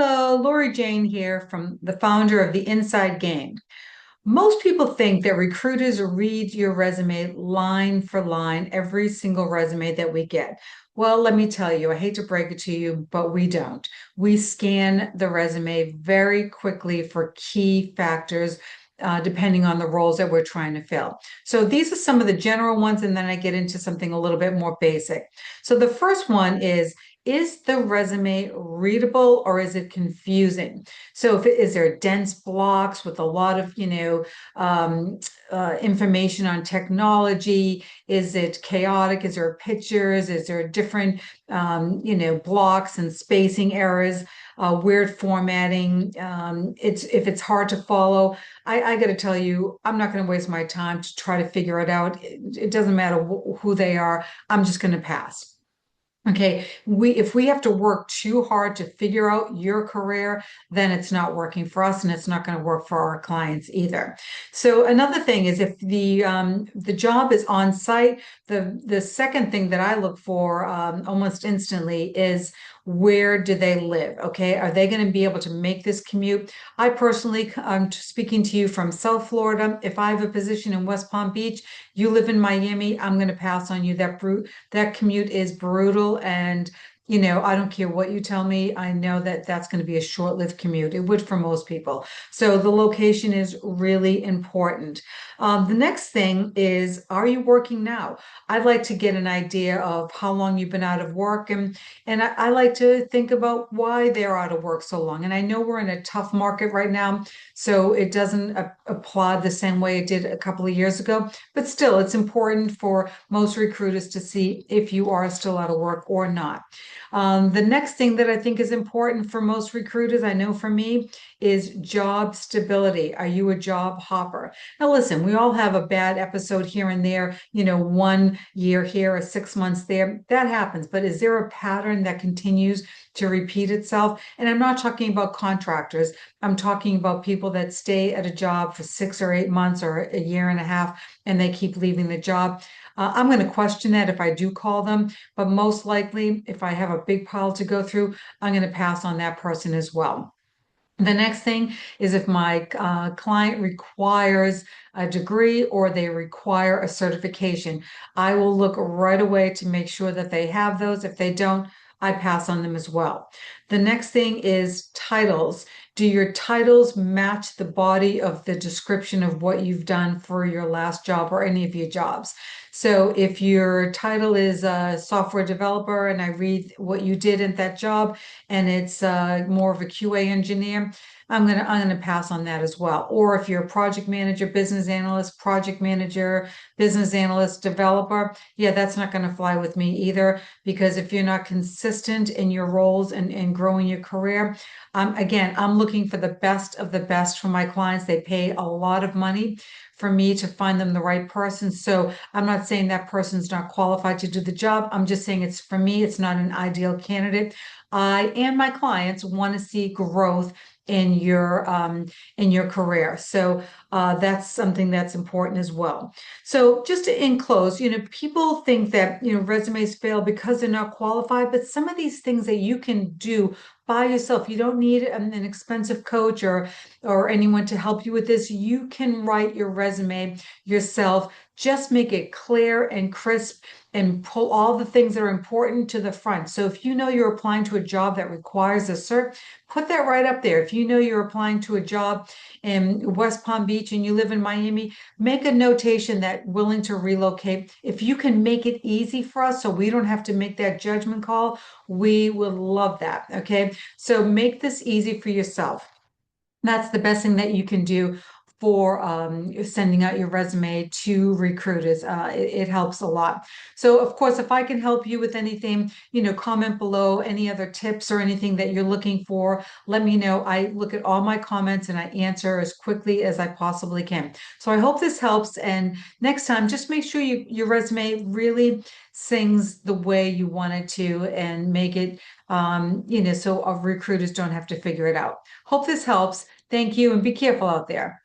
Hello, Lori Jane here from the founder of the Inside Game. Most people think that recruiters read your resume line for line, every single resume that we get. Well, let me tell you, I hate to break it to you, but we don't. We scan the resume very quickly for key factors. Depending on the roles that we're trying to fill. So these are some of the general ones, and then I get into something a little bit more basic. So the first one is the resume readable or is it confusing? So is there dense blocks with a lot of, information on technology? Is it chaotic? Is there pictures? Is there different, blocks and spacing errors? Weird formatting. It's if it's hard to follow, I got to tell you, I'm not going to waste my time to try to figure it out. It doesn't matter who they are. I'm just going to pass. Okay, if we have to work too hard to figure out your career, then it's not working for us and it's not going to work for our clients either. So another thing is if the job is on site, the second thing that I look for almost instantly is where do they live? Okay, are they going to be able to make this commute? I personally, I'm speaking to you from South Florida. If I have a position in West Palm Beach, you live in Miami, I'm going to pass on you. That commute is brutal. And, I don't care what you tell me. I know that that's going to be a short-lived commute. It would for most people. So the location is really important. The next thing is, are you working now? I'd like to get an idea of how long you've been out of work. And I like to think about why they're out of work so long. And I know we're in a tough market right now, so it doesn't apply the same way it did a couple of years ago. But still, it's important for most recruiters to see if you are still out of work or not. The next thing that I think is important for most recruiters, I know for me, is job stability. Are you a job hopper? Now, listen, we all have a bad episode here and there, 1 year here or 6 months there. That happens. But is there a pattern that continues to repeat itself? And I'm not talking about contractors. I'm talking about people that stay at a job for 6 or 8 months or a year and a half and they keep leaving the job. I'm going to question that if I do call them, but most likely, if I have a big pile to go through, I'm going to pass on that person as well. The next thing is if my client requires a degree or they require a certification, I will look right away to make sure that they have those. If they don't, I pass on them as well. The next thing is titles. Do your titles match the body of the description of what you've done for your last job or any of your jobs? So if your title is a software developer and I read what you did at that job and it's more of a QA engineer, I'm gonna pass on that as well. Or if you're a project manager, business analyst, project manager, business analyst, developer, yeah, that's not gonna fly with me either, because if you're not consistent in your roles and growing your career, again, I'm looking for the best of the best for my clients. They pay a lot of money for me to find them the right person. So I'm not saying that person's not qualified to do the job. I'm just saying it's for me, it's not an ideal candidate. I and my clients want to see growth in your career. So that's something that's important as well. So just to in close, people think that resumes fail because they're not qualified, but some of these things that you can do by yourself, you don't need an expensive coach or anyone to help you with this. You can write your resume yourself. Just make it clear and crisp and pull all the things that are important to the front. So if you know you're applying to a job that requires a cert, put that right up there. If you know you're applying to a job in West Palm Beach and you live in Miami, make a notation that willing to relocate. If you can make it easy for us so we don't have to make that judgment call, we would love that. Okay. So make this easy for yourself. That's the best thing that you can do for sending out your resume to recruiters. It helps a lot. So, of course, if I can help you with anything, comment below any other tips or anything that you're looking for. Let me know. I look at all my comments and I answer as quickly as I possibly can. So I hope this helps. And next time, just make sure your resume really sings the way you want it to and make it, so our recruiters don't have to figure it out. Hope this helps. Thank you and be careful out there.